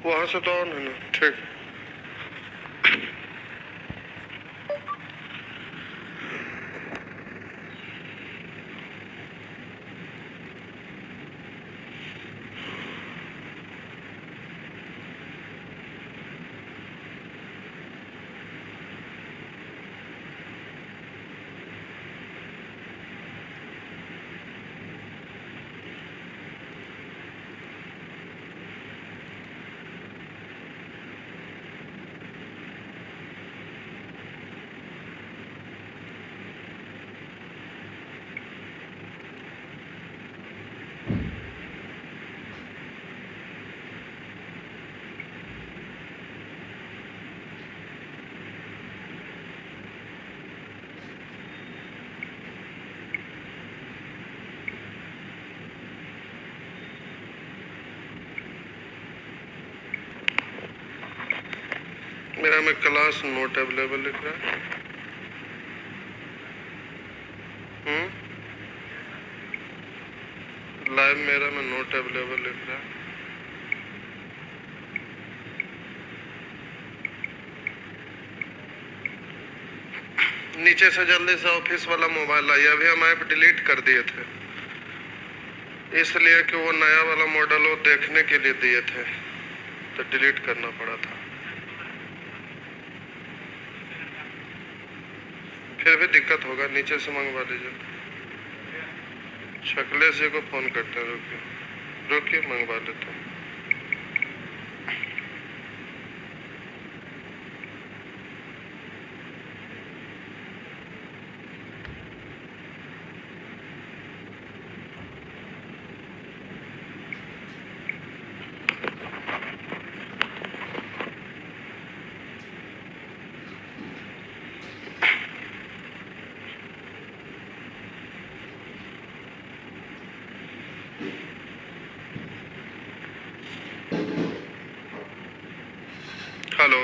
वहाँ से तो ऑन है ना, ठीक। मेरा में क्लास नोट अवेलेबल लिख रहा है। लाइव मेरा में नोट अवेलेबल लिख रहा है। नीचे से जल्दी से ऑफिस वाला मोबाइल आइए। अभी हम ऐप डिलीट कर दिए थे, इसलिए कि वो नया वाला मॉडल वो देखने के लिए दिए थे, तो डिलीट करना पड़ा था। फिर भी दिक्कत होगा, नीचे से मंगवा लीजिए। शक्लेश जी को फोन करते हैं, रुकिए रुकिए, मंगवा लेते हैं। हेलो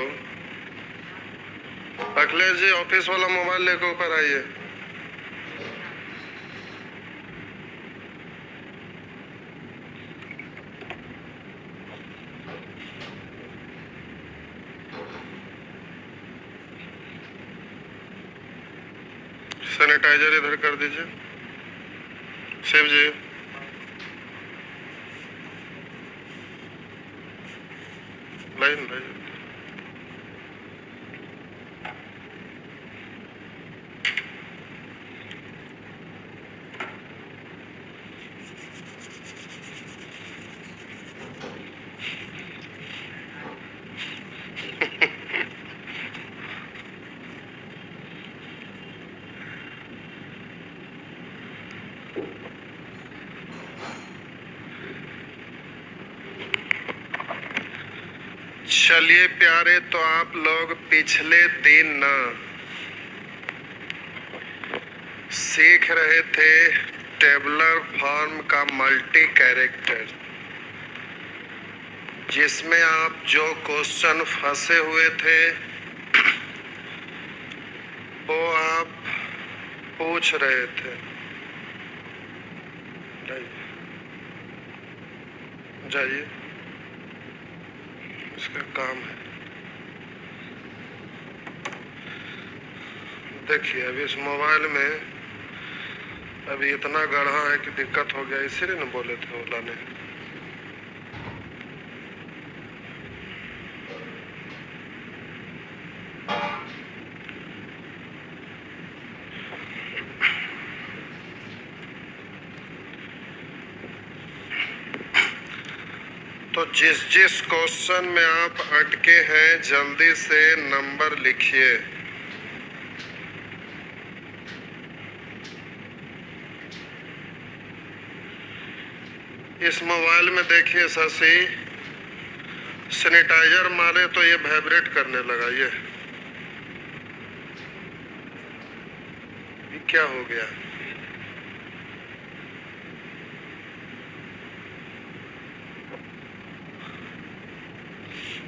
अखिलेश जी, ऑफिस वाला मोबाइल लेकर ऊपर आइए। सैनिटाइजर इधर कर दीजिए। शिव जी, लाइन भाई। चलिए प्यारे, तो आप लोग पिछले दिन ना सीख रहे थे टेबलर फॉर्म का मल्टी कैरेक्टर, जिसमें आप जो क्वेश्चन फंसे हुए थे वो आप पूछ रहे थे। जाइए, इसका काम है। देखिए अभी इस मोबाइल में अभी इतना गढ़ा है कि दिक्कत हो गया, इसीलिए ना बोले थे ओला ने। तो जिस जिस क्वेश्चन में आप अटके हैं जल्दी से नंबर लिखिए। इस मोबाइल में देखिए शशि, सैनिटाइजर मारे तो ये वाइब्रेट करने लगा। ये क्या हो गया?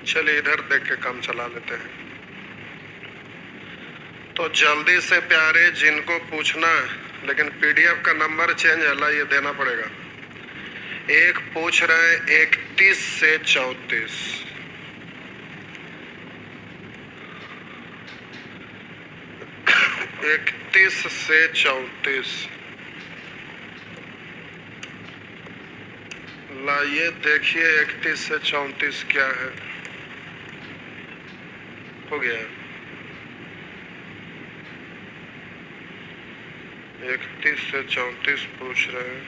चलिए इधर देख के काम चला लेते हैं। तो जल्दी से प्यारे, जिनको पूछना है, लेकिन पीडीएफ का नंबर चेंज है, ला ये देना पड़ेगा। एक पूछ रहे हैं 31 से 34। 31 से 34। लाइए देखिए 31 से 34 क्या है। हो गया 31 से 34 पूछ रहे हैं।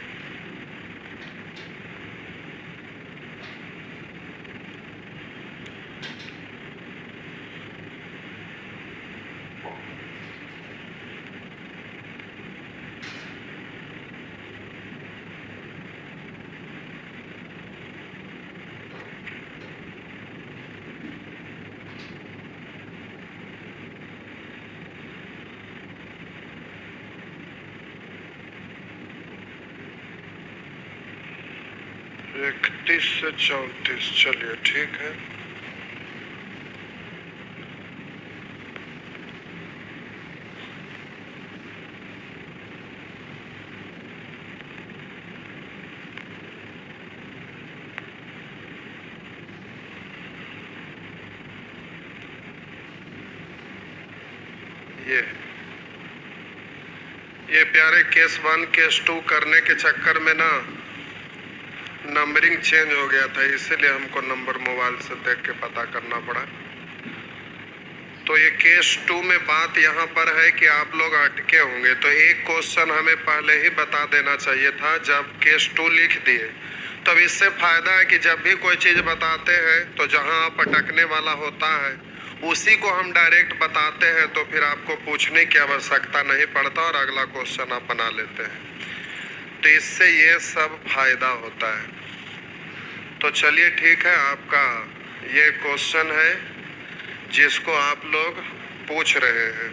इकतीस से 34, चलिए ठीक है। ये प्यारे केस 1 केस 2 करने के चक्कर में ना नंबरिंग चेंज हो गया था, इसीलिए हमको नंबर मोबाइल से देख के पता करना पड़ा। तो ये केस 2 में बात यहाँ पर है कि आप लोग अटके होंगे, तो एक क्वेश्चन हमें पहले ही बता देना चाहिए था जब केस 2 लिख दिए। तब इससे फायदा है कि जब भी कोई चीज़ बताते हैं तो जहाँ आप अटकने वाला होता है उसी को हम डायरेक्ट बताते हैं, तो फिर आपको पूछने की आवश्यकता नहीं पड़ता और अगला क्वेश्चन आप बना लेते हैं। तो इससे ये सब फायदा होता है। तो चलिए ठीक है, आपका ये क्वेश्चन है जिसको आप लोग पूछ रहे हैं,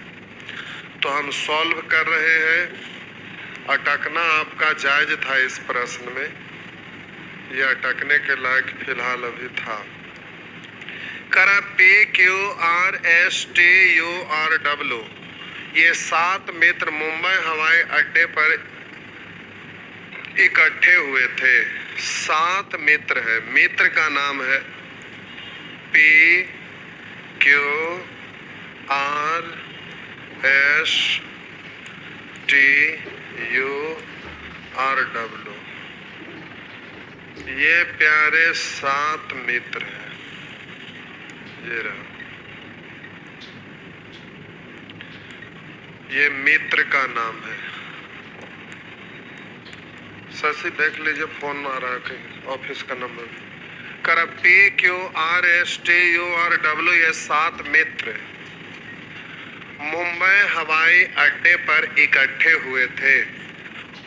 तो हम सॉल्व कर रहे हैं। अटकना आपका जायज था इस प्रश्न में, ये अटकने के लायक फिलहाल अभी था। करा PQRSTURW ये 7 मित्र मुंबई हवाई अड्डे पर इकट्ठे हुए थे। 7 मित्र है, मित्र का नाम है PQRSTURW। ये प्यारे 7 मित्र हैं। ये रहा, ये मित्र का नाम है। शशि देख लीजिए, फोन आ रहा है कहीं, ऑफिस का नंबर। कर PQRSTURW ये 7 मित्र मुंबई हवाई अड्डे पर इकट्ठे हुए थे।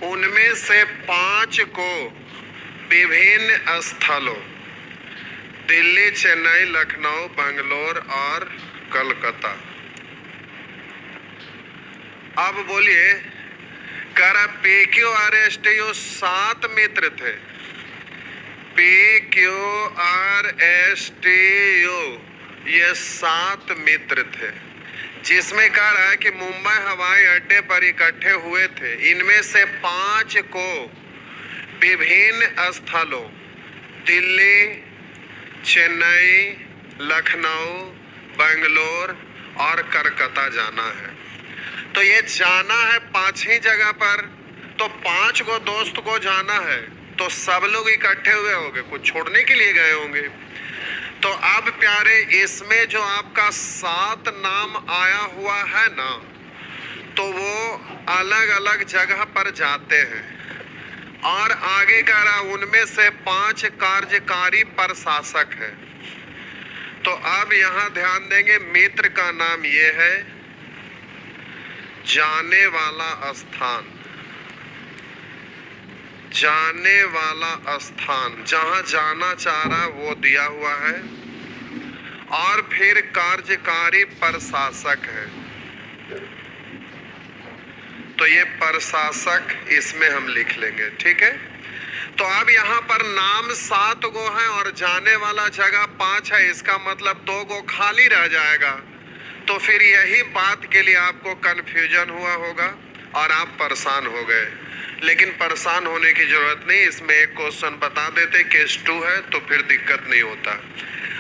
उनमें से 5 को विभिन्न स्थलों दिल्ली, चेन्नई, लखनऊ, बेंगलोर और कलकत्ता। अब बोलिए, करा PQRSTU 7 मित्र थे। PQRSTU ये 7 मित्र थे, जिसमें कह रहा है कि मुंबई हवाई अड्डे पर इकट्ठे हुए थे। इनमें से 5 को विभिन्न स्थलों दिल्ली, चेन्नई, लखनऊ, बेंगलोर और कलकत्ता जाना है। तो ये जाना है 5 ही जगह पर, तो 5 को दोस्त को जाना है, तो सब लोग इकट्ठे हुए होंगे, कुछ छोड़ने के लिए गए होंगे। तो अब प्यारे इसमें जो आपका 7 नाम आया हुआ है ना, तो वो अलग अलग जगह पर जाते हैं। और आगे कह रहा उनमें से 5 कार्यकारी प्रशासक है। तो अब यहाँ ध्यान देंगे, मित्र का नाम ये है जाने वाला स्थान। जाने वाला स्थान, जहां जाना चाह रहा वो दिया हुआ है, और फिर कार्यकारी प्रशासक है। तो ये प्रशासक इसमें हम लिख लेंगे, ठीक है। तो अब यहाँ पर नाम 7 गो है और जाने वाला जगह 5 है, इसका मतलब 2 गो खाली रह जाएगा। तो फिर यही बात के लिए आपको कन्फ्यूजन हुआ होगा और आप परेशान हो गए, लेकिन परेशान होने की जरूरत नहीं। इसमें एक क्वेश्चन बता देते, केस 2 है तो फिर दिक्कत नहीं होता।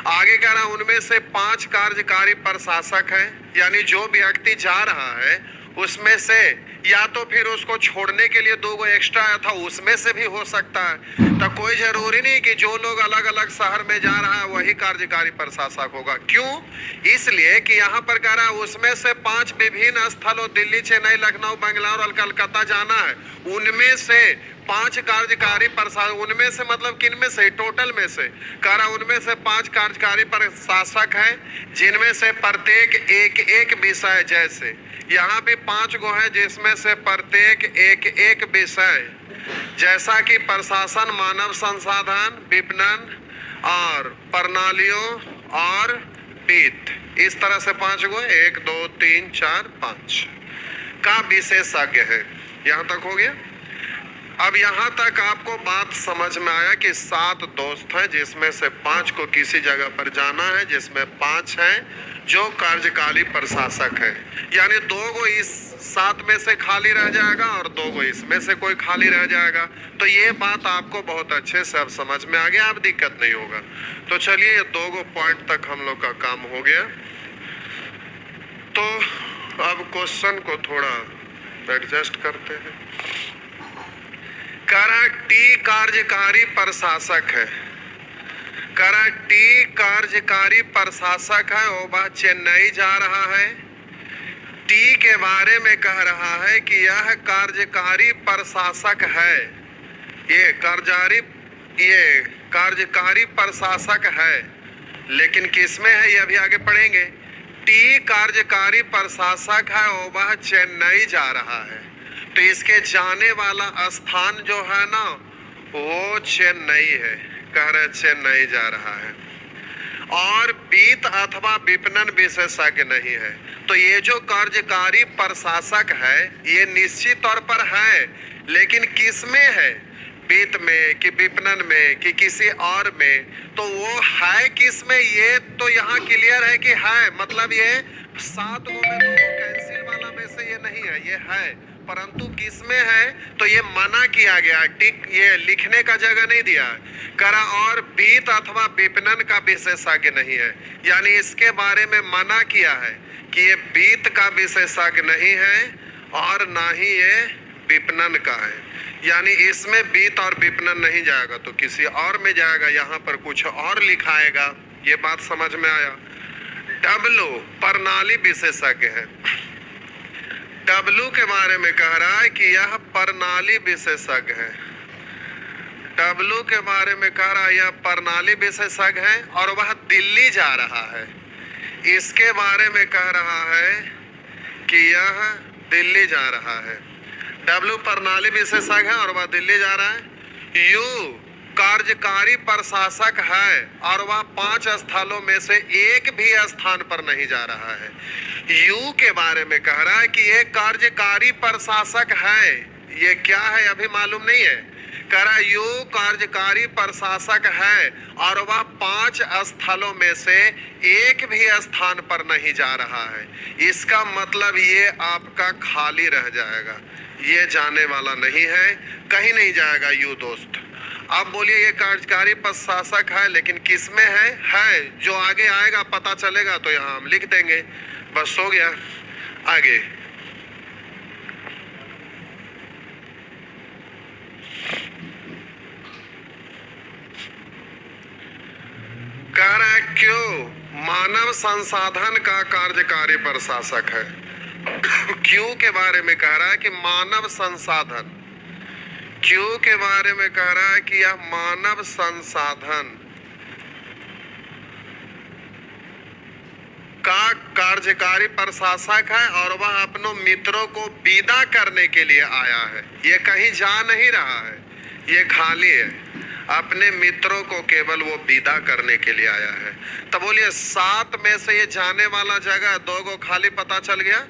आगे कह रहा उनमें से 5 कार्यकारी प्रशासक हैं, यानी जो व्यक्ति जा रहा है उसमें से, या तो फिर उसको छोड़ने के लिए 2 गो एक्स्ट्रा आया था, उसमें से भी हो सकता है। तो कोई जरूरी नहीं कि जो लोग अलग अलग शहर में जा रहा है वही कार्यकारी प्रशासक होगा। क्यों? इसलिए कि यहाँ पर कह रहा है उसमें से 5 विभिन्न स्थलों दिल्ली, चेन्नई, लखनऊ, बेंगलुरु और कलकत्ता जाना है, उनमें से 5 कार्यकारी प्रशासक, उनमें से मतलब किन में से, टोटल में से कह रहा उनमें से 5 कार्यकारी प्रशासक हैं, जिनमें से प्रत्येक एक एक विषय, जैसे यहाँ भी 5 गो है जिसमें से प्रत्येक एक एक विषय, जैसा कि प्रशासन, मानव संसाधन, विपणन और प्रणालियों और वित्त, इस तरह से 5 गो, 1 2 3 4 5 का विशेषज्ञ है। यहाँ तक हो गया। अब यहाँ तक आपको बात समझ में आया कि 7 दोस्त हैं जिसमें से 5 को किसी जगह पर जाना है, जिसमें 5 हैं जो कार्यकारी प्रशासक है, यानी 2 गो इस 7 में से खाली रह जाएगा और 2 गो इसमें से कोई खाली रह जाएगा। तो ये बात आपको बहुत अच्छे से अब समझ में आ गया, अब दिक्कत नहीं होगा। तो चलिए ये 2 गो पॉइंट तक हम लोग का काम हो गया। तो अब क्वेश्चन को थोड़ा एडजस्ट करते हैं। करा टी कार्यकारी प्रशासक है, करा टी कार्यकारी प्रशासक है, वो बात चेन्नई जा रहा है। टी के बारे में कह रहा है कि यह कार्यकारी प्रशासक है, ये कार्यकारी प्रशासक है, लेकिन किसमें है ये अभी आगे पढ़ेंगे। टी कार्यकारी प्रशासक है, वो वह चेन्नई जा रहा है, तो इसके जाने वाला स्थान जो है ना वो चेन्नई है, कह रहे चेन्नई जा रहा है, और वित्त अथवा विपणन विशेषज्ञ नहीं है। तो ये जो कार्यकारी प्रशासक है ये निश्चित तौर पर है, लेकिन किस में है, वित्त में कि विपणन में कि किसी और में, तो वो है किस में, ये तो यहाँ क्लियर है कि है, मतलब ये 7 गो में 2 गो कैंसिल वाला में से ये नहीं है, ये है, परंतु किस में है तो ये मना किया गया, टिक ये लिखने का जगह नहीं दिया करा, और वित्त अथवा विपणन का विशेषज्ञ नहीं है, यानी इसके बारे में मना किया है कि ये वित्त का विशेषज्ञ नहीं है और ना ही ये विपणन का है, यानी इसमें वित्त और विपणन नहीं जाएगा तो किसी और में जाएगा, यहाँ पर कुछ और लिखाएगा। ये बात समझ में आया। डब्लू प्रणाली विशेषज्ञ है, डब्लू के बारे में कह रहा है कि यह प्रणाली विशेषज्ञ है, डब्लू के बारे में कह रहा है यह प्रणाली विशेषज्ञ है और वह दिल्ली जा रहा है। इसके बारे में कह रहा है कि यह दिल्ली जा रहा है, डब्लू प्रणाली विशेषज्ञ है और वह दिल्ली जा रहा है। यू कार्यकारी प्रशासक है और वह 5 स्थलों में से एक भी स्थान पर नहीं जा रहा है। यू के बारे में कह रहा है कि ये कार्यकारी प्रशासक है, ये क्या है अभी मालूम नहीं है, कह रहा यू कार्यकारी प्रशासक है और वह 5 स्थलों में से एक भी स्थान पर नहीं जा रहा है। इसका मतलब ये आपका खाली रह जाएगा, ये जाने वाला नहीं है, कहीं नहीं जाएगा यू दोस्त। अब बोलिए ये कार्यकारी प्रशासक है लेकिन किस में है जो आगे आएगा पता चलेगा तो यहाँ हम लिख देंगे, बस हो गया। आगे कह रहा है क्यों मानव संसाधन का कार्यकारी प्रशासक है। क्यों के बारे में कह रहा है कि मानव संसाधन, क्यों के बारे में कह रहा है कि यह मानव संसाधन का कार्यकारी प्रशासक है और वह अपनों मित्रों को विदा करने के लिए आया है। ये कहीं जा नहीं रहा है, ये खाली है, अपने मित्रों को केवल वो विदा करने के लिए आया है। तो बोलिए 7 में से ये जाने वाला जगह 2 गो खाली पता चल गया।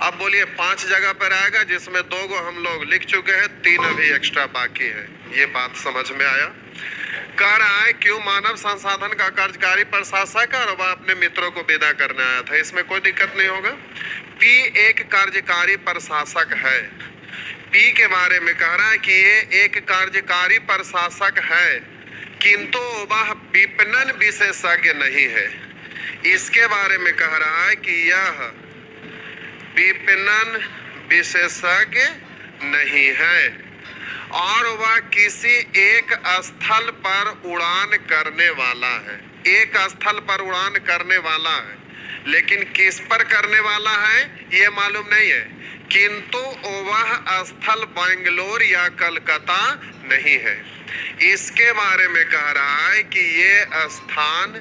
अब बोलिए 5 जगह पर आएगा जिसमें 2 गो हम लोग लिख चुके हैं, 3 अभी एक्स्ट्रा बाकी है। ये बात समझ में आया। कह रहा है क्यों मानव संसाधन का कार्यकारी प्रशासक और वह अपने मित्रों को विदा करने आया था, इसमें कोई दिक्कत नहीं होगा। पी एक कार्यकारी प्रशासक है, पी के बारे में कह रहा है कि ये एक कार्यकारी प्रशासक है किंतु वह विपणन विशेषज्ञ नहीं है। इसके बारे में कह रहा है कि यह विपणन विशेषज्ञ नहीं है और वह किसी एक स्थल पर उड़ान करने वाला है। एक स्थल पर उड़ान करने वाला है, लेकिन किस पर करने वाला है ये मालूम नहीं है, किंतु वह स्थल बेंगलोर या कलकत्ता नहीं है। इसके बारे में कह रहा है कि ये स्थान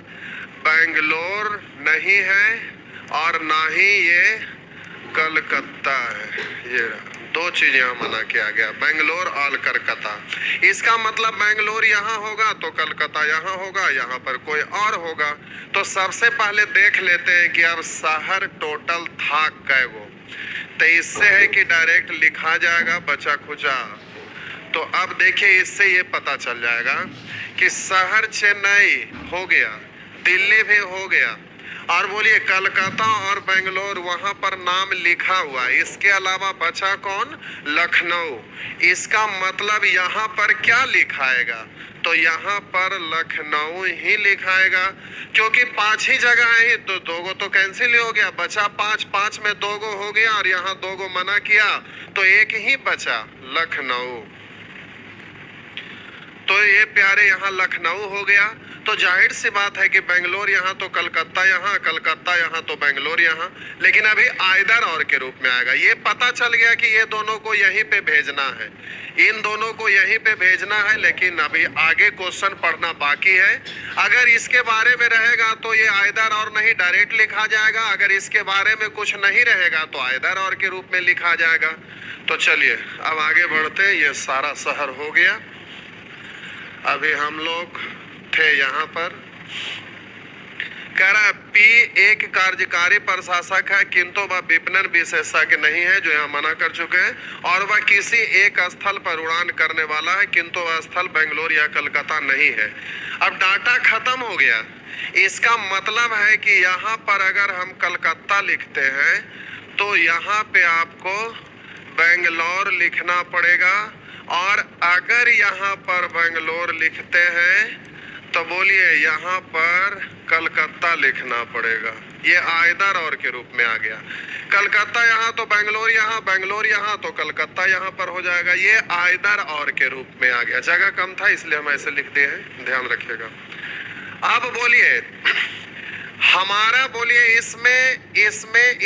बेंगलोर नहीं है और ना ही ये कलकत्ता है। ये दो चीजें यहाँ मना किया गया, बेंगलोर और कलकत्ता। इसका मतलब बेंगलोर यहाँ होगा तो कलकत्ता यहाँ होगा, यहाँ पर कोई और होगा। तो सबसे पहले देख लेते हैं कि अब शहर टोटल था कै गो। तो इससे है कि डायरेक्ट लिखा जाएगा बचा खुचा। तो अब देखिए इससे ये पता चल जाएगा कि शहर चेन्नई हो गया, दिल्ली भी हो गया, और बोलिए कलकत्ता और बेंगलोर वहां पर नाम लिखा हुआ। इसके अलावा बचा कौन? लखनऊ। इसका मतलब यहाँ पर क्या लिखाएगा? तो यहाँ पर लखनऊ ही लिखाएगा, क्योंकि 5 ही जगह है, तो 2 गो तो कैंसिल हो गया, बचा 5। 5 में 2 गो हो गया और यहाँ 2 गो मना किया तो एक ही बचा, लखनऊ। तो ये प्यारे यहाँ लखनऊ हो गया। तो जाहिर सी बात है कि बेंगलोर यहाँ तो कलकत्ता यहाँ, कलकत्ता यहाँ तो बेंगलोर यहाँ, लेकिन अभी आइदर और के रूप में आएगा। ये पता चल गया कि ये दोनों को यहीं पे भेजना है, इन दोनों को यहीं पे भेजना है, लेकिन अभी आगे क्वेश्चन पढ़ना बाकी है। अगर इसके बारे में रहेगा तो ये आइदर और नहीं डायरेक्ट लिखा जाएगा, अगर इसके बारे में कुछ नहीं रहेगा तो आइदर और के रूप में लिखा जाएगा। तो चलिए अब आगे बढ़ते हैं। ये सारा शहर हो गया। अभी हम लोग थे यहाँ पर, कह रहा है पी एक कार्यकारी प्रशासक है किंतु वह विपणन विशेषज्ञ नहीं है, जो यहाँ मना कर चुके हैं, और वह किसी एक स्थल पर उड़ान करने वाला है किंतु वह स्थल बेंगलोर या कलकत्ता नहीं है। अब डाटा खत्म हो गया। इसका मतलब है कि यहाँ पर अगर हम कलकत्ता लिखते हैं तो यहाँ पे आपको बेंगलोर लिखना पड़ेगा, और अगर यहाँ पर बेंगलोर लिखते हैं तो बोलिए यहाँ पर कलकत्ता लिखना पड़ेगा। ये आइदर और के रूप में आ गया। कलकत्ता यहाँ तो बेंगलोर यहाँ, बेंगलोर यहाँ तो कलकत्ता यहाँ पर हो जाएगा। ये आइदर और के रूप में आ गया। जगह कम था इसलिए हम ऐसे लिख दिए हैं, ध्यान रखिएगा। अब बोलिए हमारा, बोलिए इसमें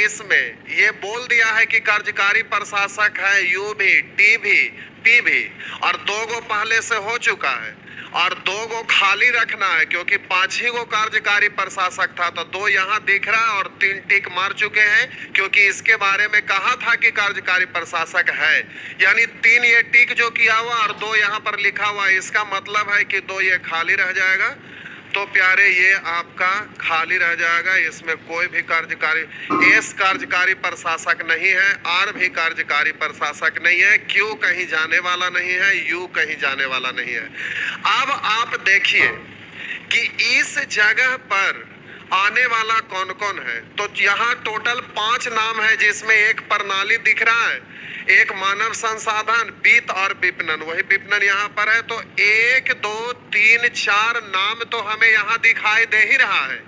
ये बोल दिया है कि कार्यकारी प्रशासक है यू भी, टी भी, पी भी, और 2 गो पहले से हो चुका है और 2 गो खाली रखना है, क्योंकि 5 ही गो कार्यकारी प्रशासक था। तो 2 यहाँ दिख रहा है और 3 टिक मार चुके हैं, क्योंकि इसके बारे में कहा था कि कार्यकारी प्रशासक है, यानी 3 ये टिक जो किया हुआ और 2 यहाँ पर लिखा हुआ। इसका मतलब है कि 2 ये खाली रह जाएगा। तो प्यारे ये आपका खाली रह जाएगा। इसमें कोई भी कार्यकारी, एस कार्यकारी प्रशासक नहीं है, आर भी कार्यकारी प्रशासक नहीं है, क्यू कहीं जाने वाला नहीं है, यू कहीं जाने वाला नहीं है। अब आप देखिए कि इस जगह पर आने वाला कौन कौन है। तो यहाँ टोटल 5 नाम है, जिसमें एक प्रणाली दिख रहा है, एक मानव संसाधन, वित्त और विपणन। वही विपणन यहाँ पर है। तो 1 2 3 4 नाम तो हमें यहाँ दिखाई दे ही रहा है।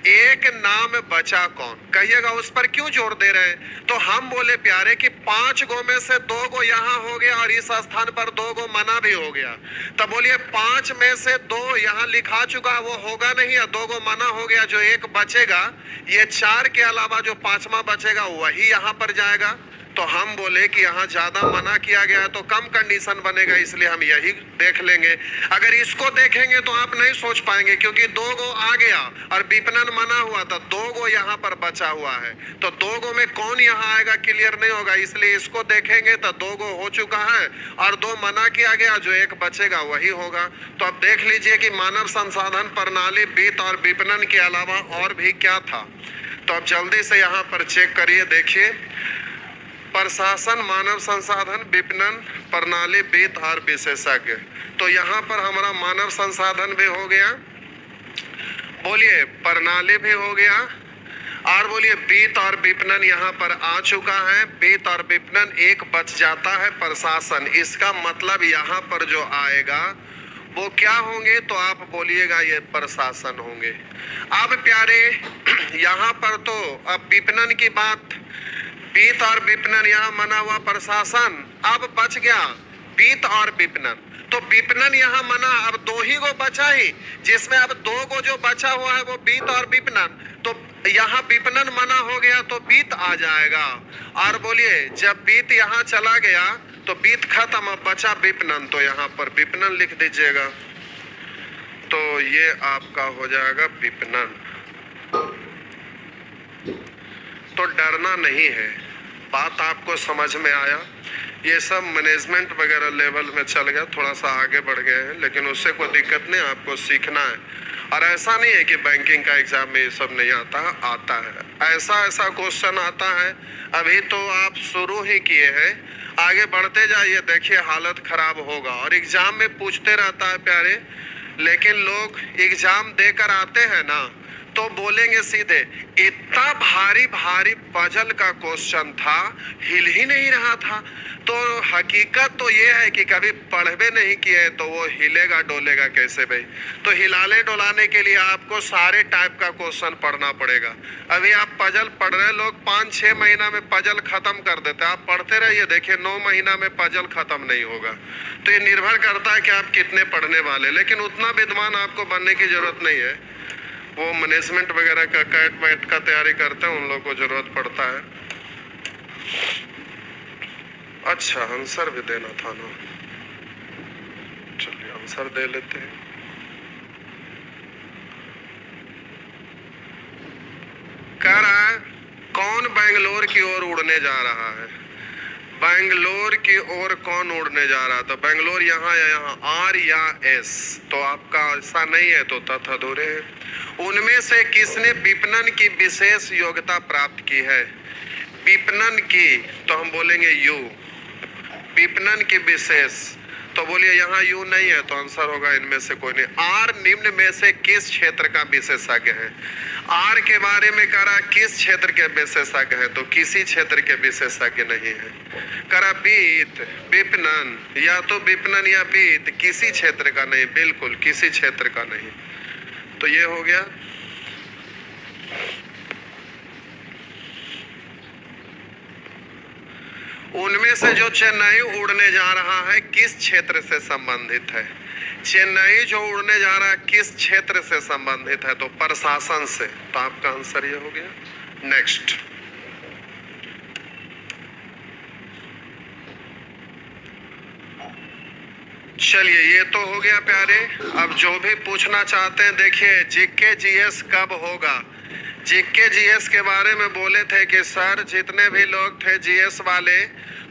एक नाम बचा कौन, कहिएगा उस पर क्यों जोर दे रहे हैं? तो हम बोले प्यारे कि 5 गो में से 2 गो यहाँ हो गया और इस स्थान पर 2 गो मना भी हो गया। तब बोलिए 5 में से 2 यहाँ लिखा चुका, वो होगा नहीं, और 2 गो मना हो गया। जो एक बचेगा, ये 4 के अलावा जो 5वां बचेगा वही यहाँ पर जाएगा। तो हम बोले कि यहाँ ज्यादा मना किया गया है तो कम कंडीशन बनेगा, इसलिए हम यही देख लेंगे। अगर इसको देखेंगे तो आप नहीं सोच पाएंगे, क्योंकि 2 गो आ गया और विपणन मना हुआ था, 2 गो यहाँ पर बचा हुआ है। तो 2 गो में कौन यहाँ आएगा क्लियर नहीं होगा, इसलिए इसको देखेंगे तो 2 गो हो चुका है और 2 मना किया गया, जो एक बचेगा वही होगा। तो अब देख लीजिए कि मानव संसाधन प्रणाली, वित्त और विपणन के अलावा और भी क्या था। तो अब जल्दी से यहाँ पर चेक करिए, देखिए प्रशासन, मानव संसाधन, विपणन, प्रणाली, वित्त और विशेषज्ञ। तो यहाँ पर हमारा मानव संसाधन भी हो गया, बोलिए प्रणाली भी हो गया, और बोलिए वित्त और विपणन यहाँ पर आ चुका है। वित्त और विपणन एक बच जाता है, प्रशासन। इसका मतलब यहाँ पर जो आएगा वो क्या होंगे, तो आप बोलिएगा ये प्रशासन होंगे। अब प्यारे यहाँ पर तो अब विपणन की बात, बीत और विपणन, यहाँ मना हुआ प्रशासन, अब बच गया बीत और विपणन। तो विपणन यहाँ मना, अब दो ही गो बचा ही, जिसमें अब दो गो जो बचा हुआ है वो बीत और विपणन। तो यहाँ विपणन मना हो गया तो बीत आ जाएगा। और बोलिए जब बीत यहाँ चला गया तो बीत खत्म, अब बचा विपणन, तो यहाँ पर विपणन लिख दीजिएगा। तो ये आपका हो जाएगा विपणन। तो डरना नहीं है, बात आपको समझ में आया। ये सब मैनेजमेंट वगैरह लेवल में चल गया, थोड़ा सा आगे बढ़ गए हैं, लेकिन उससे कोई दिक्कत नहीं, आपको सीखना है। और ऐसा नहीं है कि बैंकिंग का एग्जाम में ये सब नहीं आता है, आता है। ऐसा क्वेश्चन आता है, अभी तो आप शुरू ही किए हैं, आगे बढ़ते जाइए, देखिए हालत खराब होगा। और एग्जाम में पूछते रहता है प्यारे, लेकिन लोग एग्जाम देकर आते हैं ना तो बोलेंगे सीधे इतना भारी भारी पजल का क्वेश्चन था, हिल ही नहीं रहा था। तो हकीकत तो ये है कि कभी पढ़े नहीं किए तो वो हिलेगा डोलेगा कैसे भाई। तो हिलाने डोलाने के लिए आपको सारे टाइप का क्वेश्चन पढ़ना पड़ेगा। अभी आप पजल पढ़ रहे, लोग 5-6 महीना में पजल खत्म कर देते हैं, आप पढ़ते रहिए, देखिए 9 महीना में पजल खत्म नहीं होगा। तो ये निर्भर करता है कि आप कितने पढ़ने वाले, लेकिन उतना विद्वान आपको बनने की जरूरत नहीं है। वो मैनेजमेंट वगैरह का कैट मैट का तैयारी करते हैं, उन लोगों को जरूरत पड़ता है। अच्छा आंसर भी देना था ना, चलिए आंसर दे लेते हैं। कह रहा है कौन बेंगलोर की ओर उड़ने जा रहा है? बेंगलोर की ओर कौन उड़ने जा रहा था? बेंगलोर यहाँ या यहाँ, आर या एस? तो आपका ऐसा नहीं है तो तथा अधूरे है। उनमें से किसने विपणन की विशेष योग्यता प्राप्त की है? विपणन की तो हम बोलेंगे यू, विपणन की विशेष, तो बोलिए यहाँ यू नहीं है तो आंसर होगा इनमें से कोई नहीं। आर निम्न में से किस क्षेत्र का विशेषज्ञ है? आर के बारे में करा किस क्षेत्र के विशेषज्ञ है? तो किसी क्षेत्र के विशेषज्ञ नहीं है। करा बीत विपणन, या तो विपणन या बीत, किसी क्षेत्र का नहीं, बिल्कुल किसी क्षेत्र का नहीं। तो ये हो गया। उनमें से जो चेन्नई उड़ने जा रहा है किस क्षेत्र से संबंधित है? चेन्नई जो उड़ने जा रहा है किस क्षेत्र से संबंधित है? तो प्रशासन से। तो आपका आंसर ये हो गया। नेक्स्ट, चलिए ये तो हो गया प्यारे। अब जो भी पूछना चाहते हैं, देखिए जीके जीएस कब होगा। जीके जीएस के बारे में बोले थे कि सर जितने भी लोग थे जीएस वाले,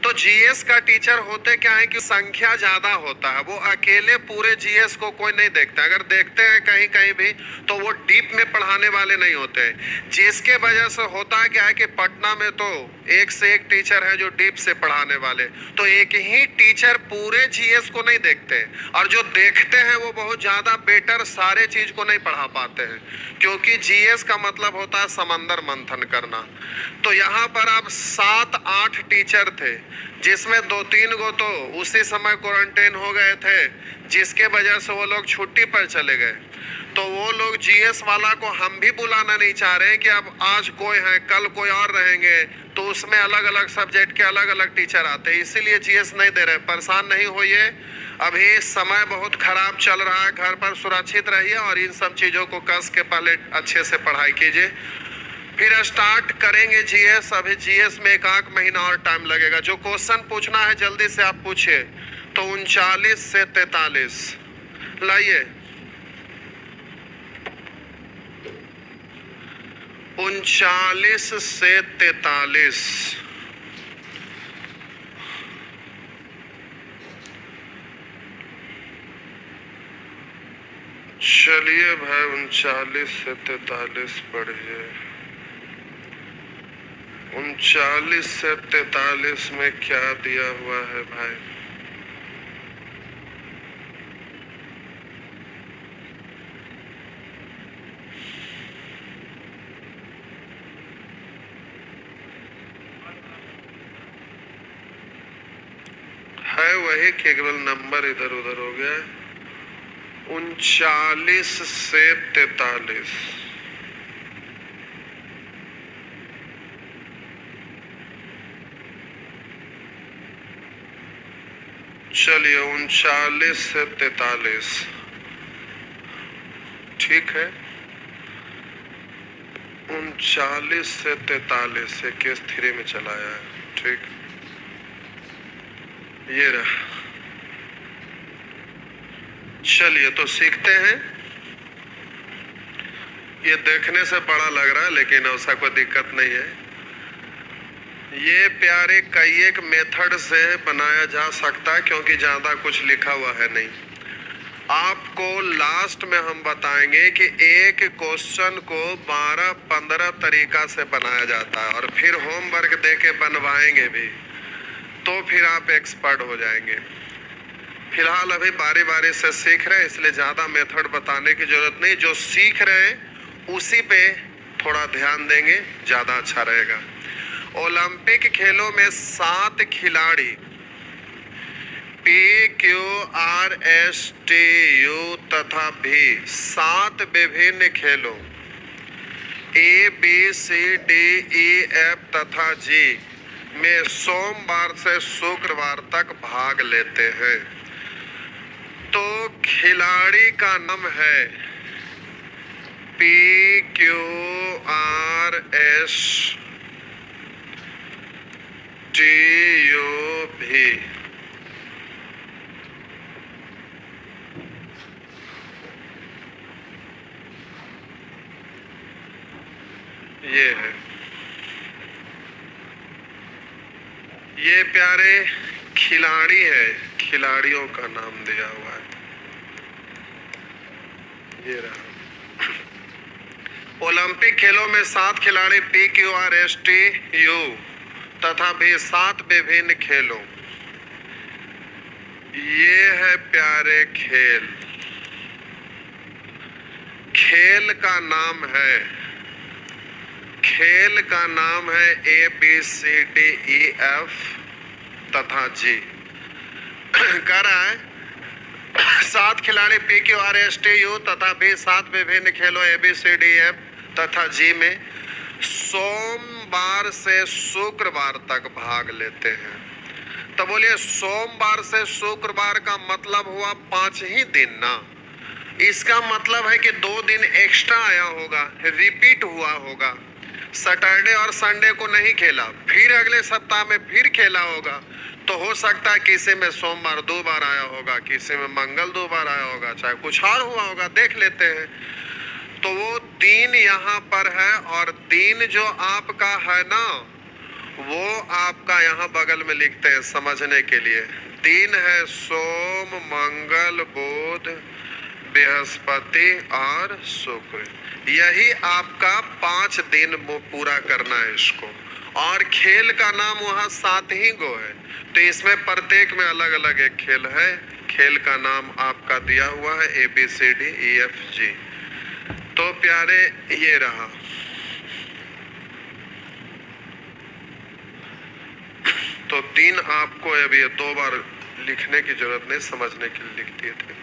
तो जीएस का टीचर होते क्या है कि संख्या ज्यादा होता है, वो अकेले पूरे जीएस को कोई नहीं देखता। अगर देखते हैं कहीं कहीं भी तो वो डीप में पढ़ाने वाले नहीं होते, जिसके वजह से होता क्या है कि पटना में तो एक से एक टीचर है जो डीप से पढ़ाने वाले, तो एक ही टीचर पूरे जीएस को नहीं देखते, और जो देखते हैं वो बहुत ज्यादा बेटर सारे चीज को नहीं पढ़ा पाते हैं, क्योंकि जीएस का मतलब होता है समंदर मंथन करना। तो यहाँ पर अब 7-8 टीचर थे, जिसमें 2-3 गो तो उसी समय क्वारंटाइन हो गए थे, जिसके वजह से वो लोग छुट्टी पर चले गए। तो वो लोग जीएस वाला को हम भी बुलाना नहीं चाह रहे हैं कि अब आज कोई है कल कोई और रहेंगे, तो उसमें अलग अलग सब्जेक्ट के अलग अलग टीचर आते हैं, इसीलिए जीएस नहीं दे रहे। परेशान नहीं होइए, अभी समय बहुत खराब चल रहा है, घर पर सुरक्षित रहिए और इन सब चीज़ों को कस के पहले अच्छे से पढ़ाई कीजिए, फिर स्टार्ट करेंगे जीएस। अभी जीएस में 1 महीना और टाइम लगेगा। जो क्वेश्चन पूछना है जल्दी से आप पूछिए। तो 39 से 43 लाइए, 39 से 43। चलिए भाई 39 से 43 पढ़िए। 39 से 43 में क्या दिया हुआ है भाई? है वही, केवल नंबर इधर उधर हो गया है। 39 से 43 चलिए 39 से 43, ठीक है। 39 से 43 से केस 3 में चलाया है, ठीक। ये रहा। चलिए तो सीखते हैं। ये देखने से बड़ा लग रहा है लेकिन ऐसा कोई दिक्कत नहीं है। ये प्यारे कई एक मेथड से बनाया जा सकता है क्योंकि ज़्यादा कुछ लिखा हुआ है नहीं। आपको लास्ट में हम बताएंगे कि एक क्वेश्चन को 12-15 तरीका से बनाया जाता है और फिर होमवर्क दे के बनवाएंगे भी, तो फिर आप एक्सपर्ट हो जाएंगे। फिलहाल अभी बारी बारी से सीख रहे हैं, इसलिए ज़्यादा मेथड बताने की ज़रूरत नहीं। जो सीख रहे हैं उसी पे थोड़ा ध्यान देंगे, ज़्यादा अच्छा रहेगा। ओलंपिक खेलों में 7 खिलाड़ी PQRSTU तथा भी 7 विभिन्न खेलों ABCDEF तथा G में सोमवार से शुक्रवार तक भाग लेते हैं। तो खिलाड़ी का नाम है PQRSTU भी। ये है, ये प्यारे खिलाड़ी है, खिलाड़ियों का नाम दिया हुआ है। ये रहा। ओलंपिक खेलों में 7 खिलाड़ी PQRSTU तथा भी 7 विभिन्न खेलों। ये है प्यारे खेल। खेल का नाम है ABCDEF तथा G। कह रहा है 7 खिलाड़ी PQRSTU तथा भी 7 विभिन्न खेलों ABCDEF तथा G में सोमवार से शुक्रवार तक भाग लेते हैं। तो बोलिए सोमवार से शुक्रवार का मतलब हुआ 5 ही दिन ना। इसका मतलब है कि 2 दिन एक्स्ट्रा आया होगा, रिपीट हुआ होगा। सैटरडे और संडे को नहीं खेला, फिर अगले सप्ताह में फिर खेला होगा। तो हो सकता है किसी में सोमवार 2 बार आया होगा, किसी में मंगल 2 बार आया होगा, चाहे कुछ और हुआ होगा, देख लेते हैं। तो वो दिन यहाँ पर है और दिन जो आपका है ना, वो आपका यहाँ बगल में लिखते हैं समझने के लिए। दिन है सोम, मंगल, बुध, बृहस्पति और शुक्र। यही आपका 5 दिन पूरा करना है इसको। और खेल का नाम वहाँ 7 ही गो है, तो इसमें प्रत्येक में अलग अलग एक खेल है। खेल का नाम आपका दिया हुआ है ABCDEFG। तो प्यारे ये रहा। तो दिन आपको अभी 2 बार लिखने की जरूरत नहीं, समझने के लिए लिख दिए थे।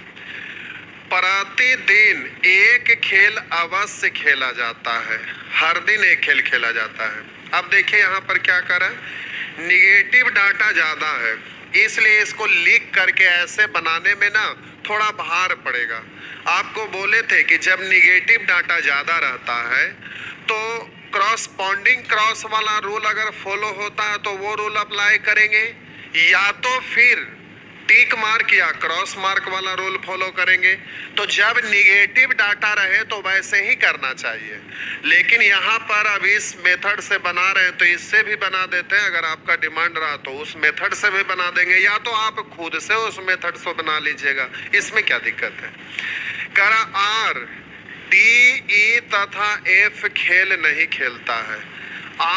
प्रतिदिन एक खेल अवश्य खेला जाता है, हर दिन एक खेल खेला जाता है। अब देखिए यहाँ पर क्या करें, निगेटिव डाटा ज़्यादा है, इसलिए इसको लिख करके ऐसे बनाने में ना थोड़ा भार पड़ेगा। आपको बोले थे कि जब निगेटिव डाटा ज़्यादा रहता है तो क्रॉसपॉन्डिंग क्रॉस वाला रूल अगर फॉलो होता है तो वो रूल अप्लाई करेंगे, या तो फिर टिक मार्क या क्रॉस मार्क वाला रूल फॉलो करेंगे। तो जब निगेटिव डाटा रहे तो वैसे ही करना चाहिए। लेकिन यहाँ पर अब इस मेथड से बना रहे हैं तो इससे भी बना देते हैं। अगर आपका डिमांड रहा तो उस मेथड से भी बना देंगे, या तो आप खुद से उस मेथड से बना लीजिएगा, इसमें क्या दिक्कत है। करा R, D, E तथा F खेल नहीं खेलता है।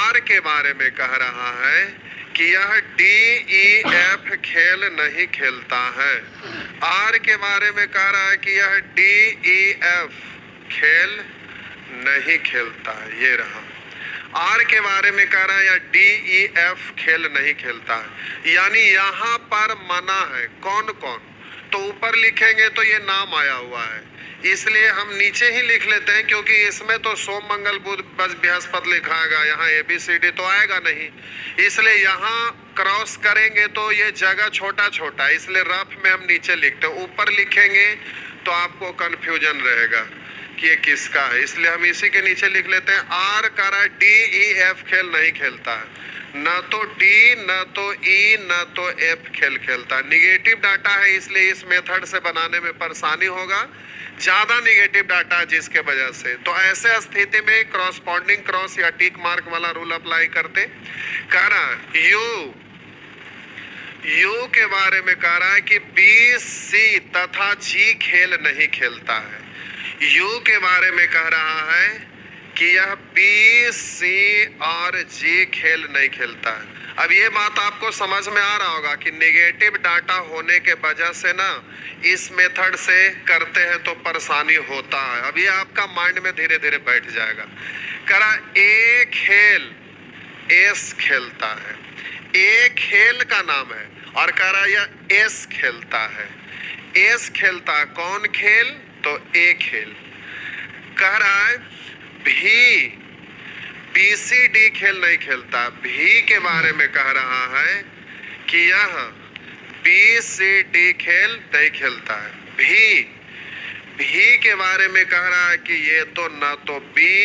R के बारे में कह रहा है कि यह DEF खेल नहीं खेलता है। R के बारे में कह रहा है कि यह DEF खेल नहीं खेलता है। ये रहा। R के बारे में कह रहा है यह DEF खेल नहीं खेलता है, यानी यहाँ पर मना है। कौन कौन, तो ऊपर लिखेंगे तो ये नाम आया हुआ है, इसलिए हम नीचे ही लिख लेते हैं, क्योंकि इसमें तो सोम, मंगल, बुध, बृहस्पति लिखाएगा, यहाँ ABCD तो आएगा नहीं। इसलिए यहाँ क्रॉस करेंगे तो ये जगह छोटा छोटा, इसलिए रफ में हम नीचे लिखते हैं। ऊपर लिखेंगे तो आपको कंफ्यूजन रहेगा कि ये किसका है, इसलिए हम इसी के नीचे लिख लेते हैं। आर करा डी ई एफ खेल नहीं खेलता है, न तो डी न तो ई न तो एफ खेल खेलता है। निगेटिव डाटा है इसलिए इस मेथड से बनाने में परेशानी होगा, ज्यादा निगेटिव डाटा जिसके वजह से। तो ऐसे स्थिति में क्रॉसपॉन्डिंग क्रॉस या टिक मार्क वाला रूल अप्लाई करते। कह रहा यू के बारे में कह रहा है कि बी सी तथा जी खेल नहीं खेलता है। यू के बारे में कह रहा है कि यह बी सी और जी खेल नहीं खेलता है। अब ये बात आपको समझ में आ रहा होगा कि नेगेटिव डाटा होने के वजह से ना इस मेथड से करते हैं तो परेशानी होता है। अब ये आपका माइंड में धीरे धीरे बैठ जाएगा। करा ए खेल एस खेलता है, ए खेल का नाम है और कह रहा यह एस खेलता है। एस खेलता है कौन खेल, तो ए खेल। कह रहा है भी बी सी डी खेल नहीं खेलता। भी के बारे में कह रहा है कि यह बी सी डी खेल नहीं खेलता है। भी के बारे में कह रहा है कि ये तो न तो बी